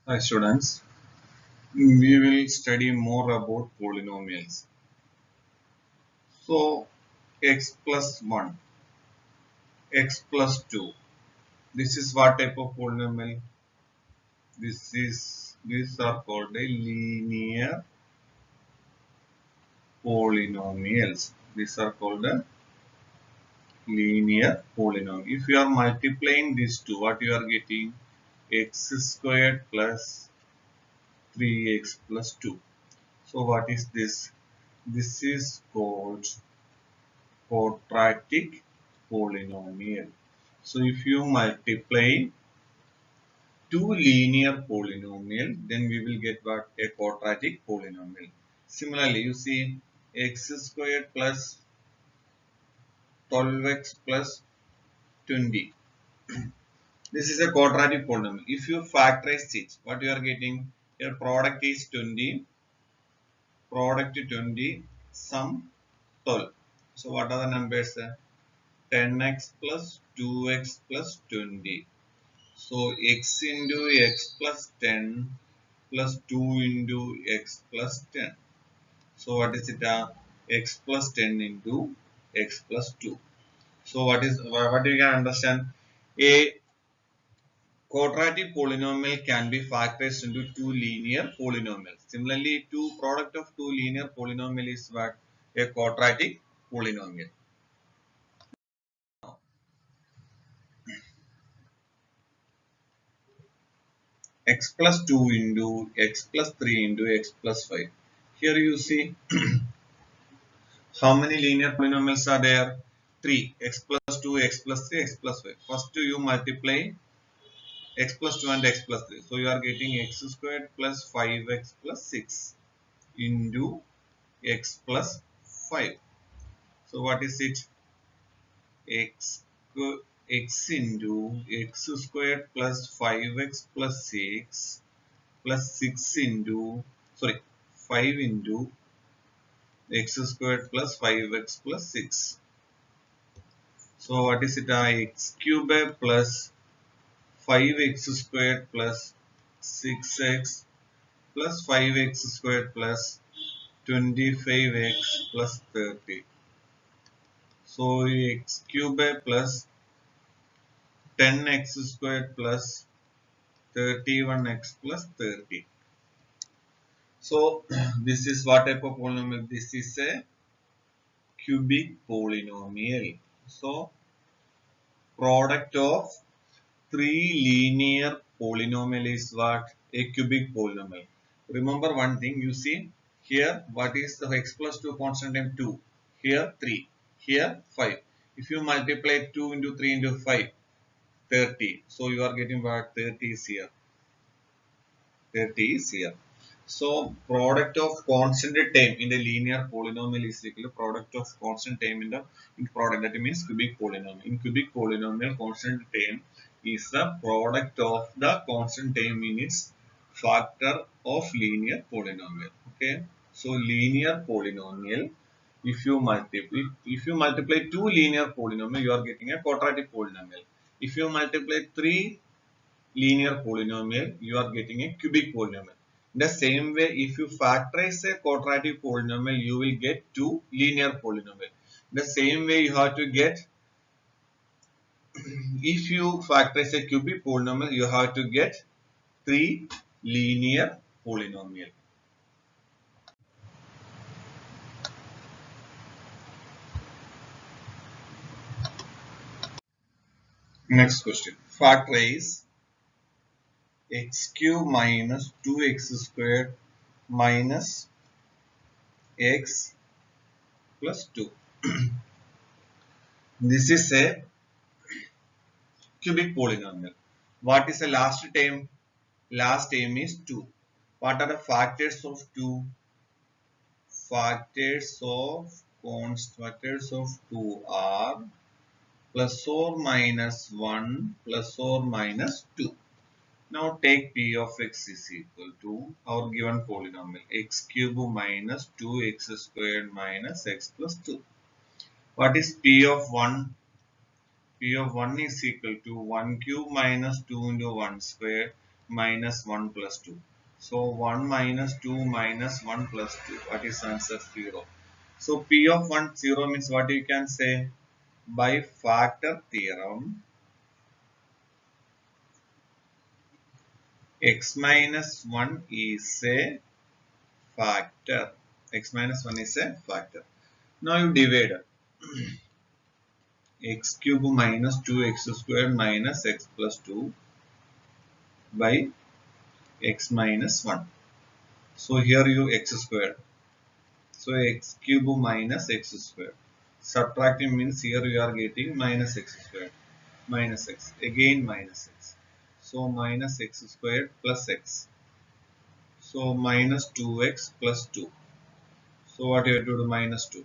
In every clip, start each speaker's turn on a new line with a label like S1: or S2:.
S1: Hi students, we will study more about polynomials. So x plus 1, x plus 2. This is what type of polynomial? These are called a linear polynomials. These are called a linear polynomial. If you are multiplying these two, what you are getting? X squared plus 3x plus 2. So what is this? This is called quadratic polynomial. So if you multiply two linear polynomial, then we will get what? A quadratic polynomial. Similarly, you see x squared plus 12x plus 20. This is a quadratic polynomial. If you factorize it, what you are getting? Your product is 20, product 20, sum 12. So what are the numbers? 10x plus 2x plus 20. So x into x plus 10 plus 2 into x plus 10. So what is it? X plus 10 into x plus 2. So what you can understand? A quadratic polynomial can be factorized into two linear polynomials. Similarly, two product of two linear polynomial is what? A quadratic polynomial. X plus 2 into x plus 3 into x plus 5. Here you see how many linear polynomials are there? 3. X plus 2, x plus 3, x plus 5. First you multiply x plus 2 and x plus 3. So you are getting x squared plus 5x plus 6 into x plus 5. So what is it? x x into x squared plus 5x plus 6 plus 6 into, sorry, 5 into x squared plus 5x plus 6. So what is it? X cube plus 5x squared plus 6x plus 5x squared plus 25x plus 30. So x cube plus 10x squared plus 31x plus 30. So this is what type of polynomial? This is a cubic polynomial. So product of three linear polynomial is what? A cubic polynomial. Remember one thing, you see here what is the x plus 2 constant name? 2. Here 3. Here 5. If you multiply 2 into 3 into 5, 30. So you are getting what? 30 is here. 30 is here. So product of constant term in the linear polynomial is equal to product of constant term in the product. That means cubic polynomial. In cubic polynomial, constant term is the product of the constant term in its factor of linear polynomial. Okay. So linear polynomial, if you multiply two linear polynomial, you are getting a quadratic polynomial. If you multiply three linear polynomial, you are getting a cubic polynomial. The same way, if you factorize a quadratic polynomial, you will get two linear polynomial. The same way you have to get, if you factorize a cubic polynomial, you have to get three linear polynomial. Next question. Factorize x cube minus 2x squared minus x plus 2. This is a cubic polynomial. What is the last term? Last term is 2. What are the factors of 2? Factors of 2 are plus or minus 1 plus or minus 2. Now take p of x is equal to our given polynomial x cube minus 2x squared minus x plus 2. What is p of 1? P of 1 is equal to 1 cube minus 2 into 1 square minus 1 plus 2. So 1 minus 2 minus 1 plus 2. What is answer? 0. So P of 1 0 means what you can say? By factor theorem, x minus 1 is a factor. X minus 1 is a factor. Now you divide x cube minus 2x squared minus x plus 2 by x minus 1. So here you x squared. So x cube minus x squared. Subtracting means here you are getting minus x squared. Minus x. Again minus x. So minus x squared plus x. So minus 2x plus 2. So what you have to do? Minus 2.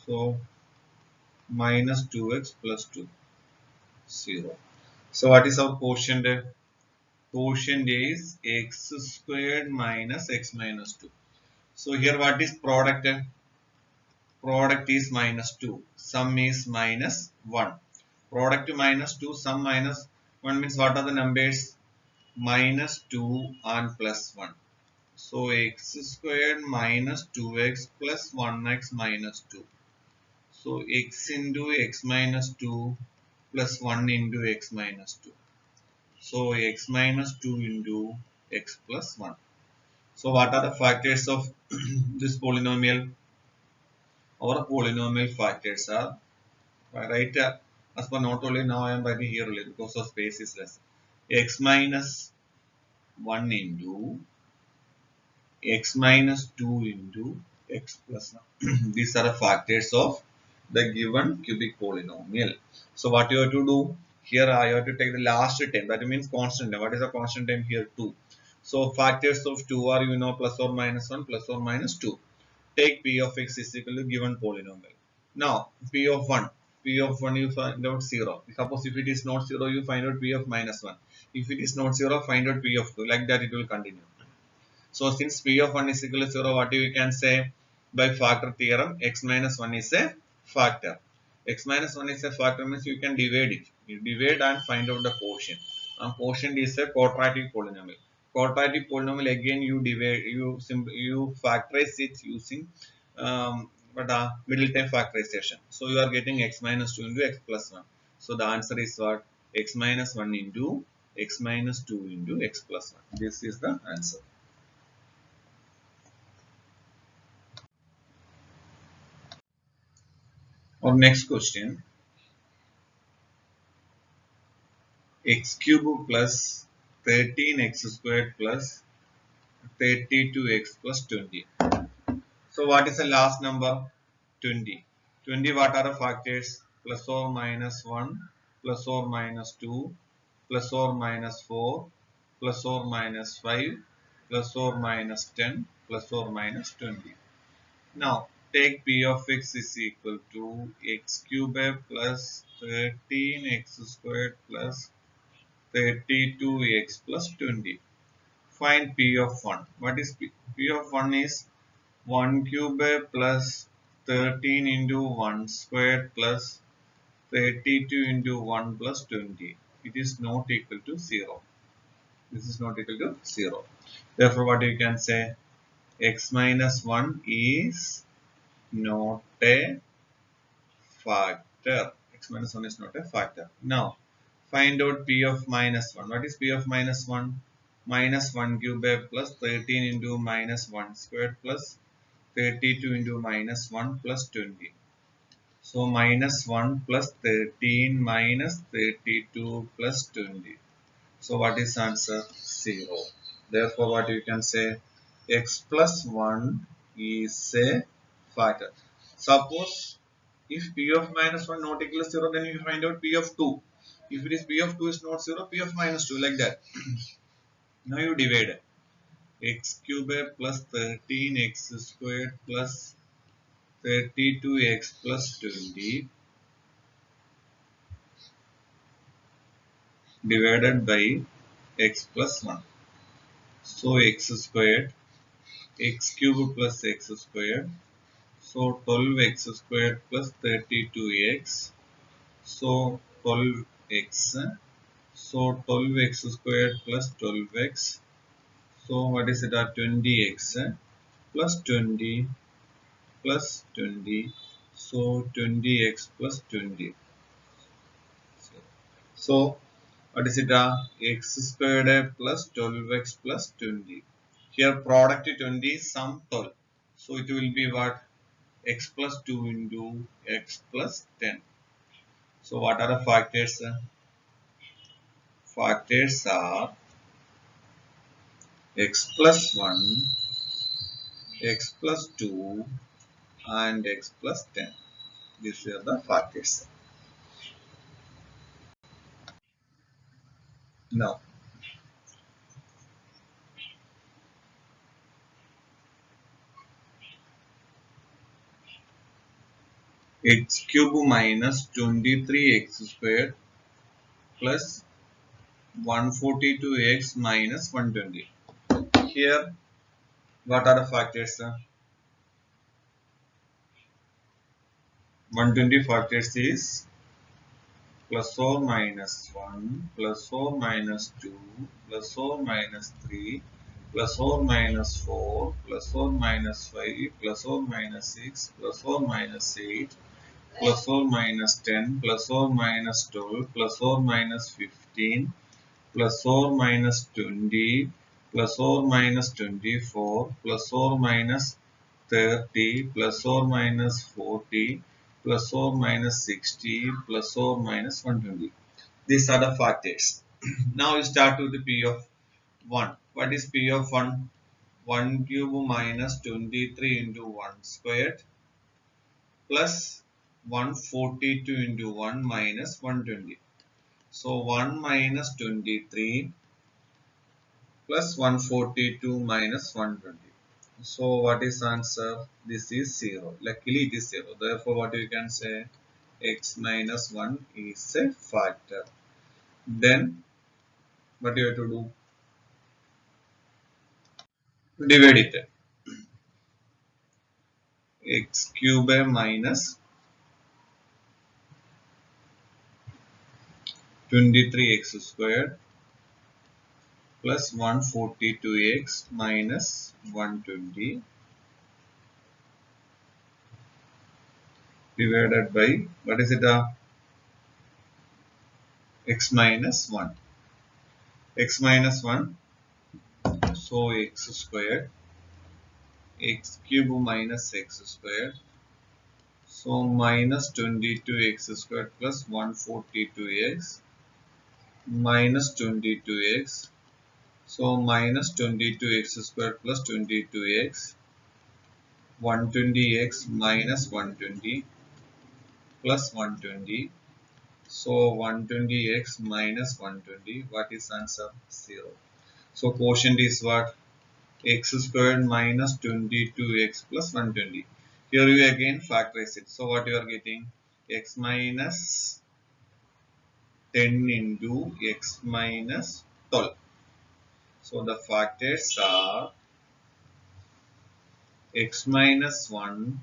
S1: So minus 2x plus 2. 0. So what is our quotient? Quotient is x squared minus x minus 2. So here what is product? Product is minus 2. Sum is minus 1. Product minus 2, sum minus 1 means what are the numbers? Minus 2 and plus 1. So x squared minus 2x plus 1x minus 2. So x into x minus 2 plus 1 into x minus 2. So x minus 2 into x plus 1. So what are the factors of this polynomial? Our polynomial factors are, right, as per not only now I am writing here only because of space is less. X minus 1 into x minus 2 into x plus 1. These are the factors of the given cubic polynomial. So what you have to do here, I have to take the last term, that means constant term. What is the constant term here? 2. So factors of 2 are, you know, plus or minus 1 plus or minus 2. Take p of x is equal to given polynomial. Now p of 1, p of 1 you find out 0. Suppose if it is not 0, you find out p of minus 1. If it is not 0, find out p of 2. Like that it will continue. So since p of 1 is equal to 0, what you can say? By factor theorem, x minus 1 is a factor. X minus 1 is a factor means you can divide it. You divide and find out the quotient. Quotient is a quadratic polynomial. Quadratic polynomial again you divide, you factorize it using middle term factorization. So you are getting x minus 2 into x plus 1. So the answer is what? X minus 1 into x minus 2 into x plus 1. This is the answer. Or next question, x cube plus 13x squared plus 32x plus 20. So what is the last number? 20. 20 what are the factors? Plus or minus 1, plus or minus 2, plus or minus 4, plus or minus 5, plus or minus 10, plus or minus 20. Now take p of x is equal to x cube plus 13x squared plus 32x plus 20. Find p of 1. What is p? P of 1 is 1 cube plus 13 into 1 squared plus 32 into 1 plus 20. It is not equal to 0. This is not equal to 0. Therefore, what you can say? X minus 1 is not a factor. X minus 1 is not a factor. Now, find out p of minus 1. What is p of minus 1? Minus 1 cube plus 13 into minus 1 squared plus 32 into minus 1 plus 20. So, minus 1 plus 13 minus 32 plus 20. So, what is answer? 0. Therefore, what you can say? X plus 1 is a factor. Suppose if p of minus 1 not equal to 0, then you find out p of 2. If it is p of 2 is not 0, p of minus 2, like that. Now you divide x cube plus 13x squared plus 32x plus 20 divided by x plus 1. So x squared, x cube plus x squared. So 12x squared plus 32x. So 12x. So 12x squared plus 12x. So what is it? 20x plus 20 plus 20. So 20x plus 20. So what is it? X squared plus 12x plus 20. Here product 20, sum 12. So it will be what? X plus 2 into x plus 10. So what are the factors? Factors are x plus 1, x plus 2 and x plus 10. These are the factors. Now, x cube minus 23x squared plus 142x minus 120. Here, what are the factors? 120 factors is plus or minus 1, plus or minus 2, plus or minus 3, plus or minus 4, plus or minus 5, plus or minus 6, plus or minus 8, plus or minus 10, plus or minus 12, plus or minus 15, plus or minus 20, plus or minus 24, plus or minus 30, plus or minus 40, plus or minus 60, plus or minus 120. These are the factors. Now we start with the P of 1. What is P of 1? 1 cube minus 23 into 1 squared plus 142 into 1 minus 120. So 1 minus 23 plus 142 minus 120. So what is answer? This is 0. Luckily it is 0. Therefore what we can say? X minus 1 is a factor. Then what you have to do? Divide it. X cube minus 23x squared plus 142x minus 120 divided by, what is it? X minus 1. X minus 1. So x squared. X cube minus x squared. So minus 22x squared plus 142x minus 22x. So minus 22x squared plus 22x, 120x minus 120 plus 120. So 120x minus 120. What is answer? 0. So quotient is what? X squared minus 22x plus 120. Here you again factorize it. So what you are getting? X minus 10 into x minus 12. So the factors are x minus 1,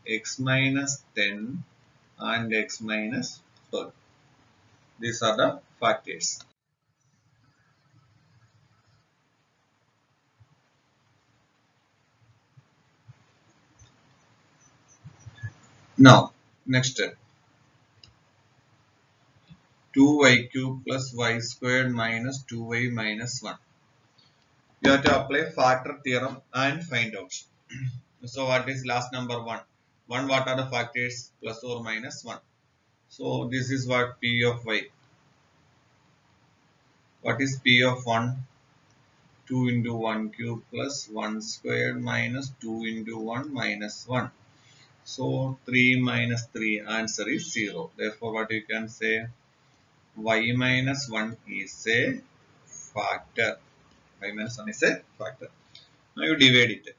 S1: x minus 10 and x minus 12. These are the factors. Now, next step. 2y cube plus y squared minus 2y minus 1. You have to apply factor theorem and find out. So what is last number 1? 1, what are the factors? Plus or minus 1. So this is what P of y. What is P of 1? 2 into 1 cube plus 1 squared minus 2 into 1 minus 1. So 3 minus 3, answer is 0. Therefore what you can say? Y minus 1 is a factor. Y minus 1 is a factor. Now you divide it.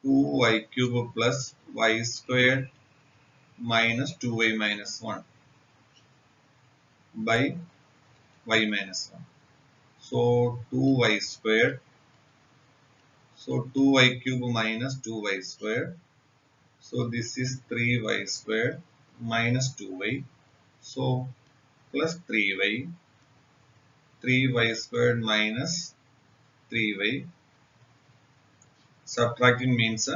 S1: 2y cube plus y squared minus 2y minus 1 by y minus 1. So 2y squared. So 2y cube minus 2y squared. So this is 3y squared minus 2y. So plus 3y, 3y squared minus 3y. Subtracting means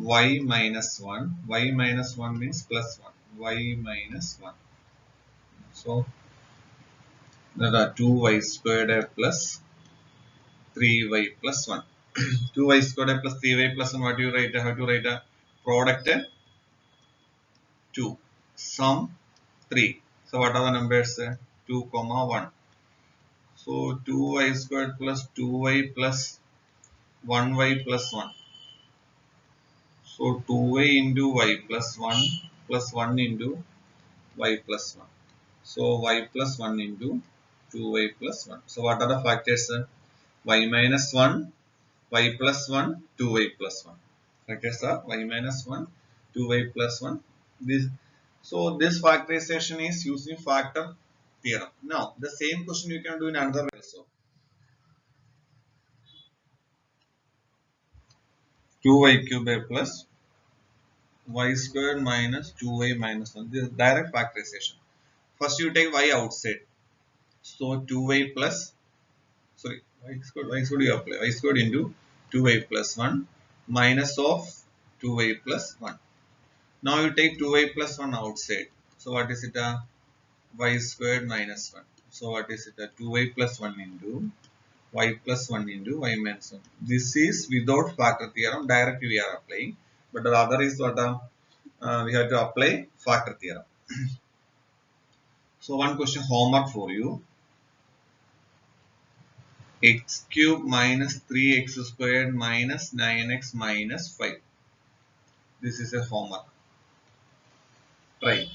S1: y minus 1. Y minus 1 means plus 1. Y minus 1. So, there are 2y squared plus 3y plus 1. 2y squared plus 3y plus 1. What do you write? How to write a product 2. Sum 3. So, what are the numbers? 2, comma 1. So, 2y squared plus 2y plus 1y plus 1. So 2y into y plus 1 plus 1 into y plus 1. So y plus 1 into 2y plus 1. So what are the factors? Y minus 1, y plus 1, 2y plus 1. Factors are y minus 1, 2y plus 1. So this factorization is using factor theorem. Now the same question you can do in another way also. 2y cube plus y squared minus 2y minus 1. This is direct factorization. First you take y outside. So 2y plus, sorry, y squared you apply. Y squared into 2y plus 1 minus of 2y plus 1. Now you take 2y plus 1 outside. So what is it? Y squared minus 1. So what is it? 2y plus 1 into y plus 1 into y minus 1. This is without factor theorem. Directly we are applying. But the other is what we have to apply factor theorem. So one question homework for you. X cube minus 3x squared minus 9x minus 5. This is a homework. Try.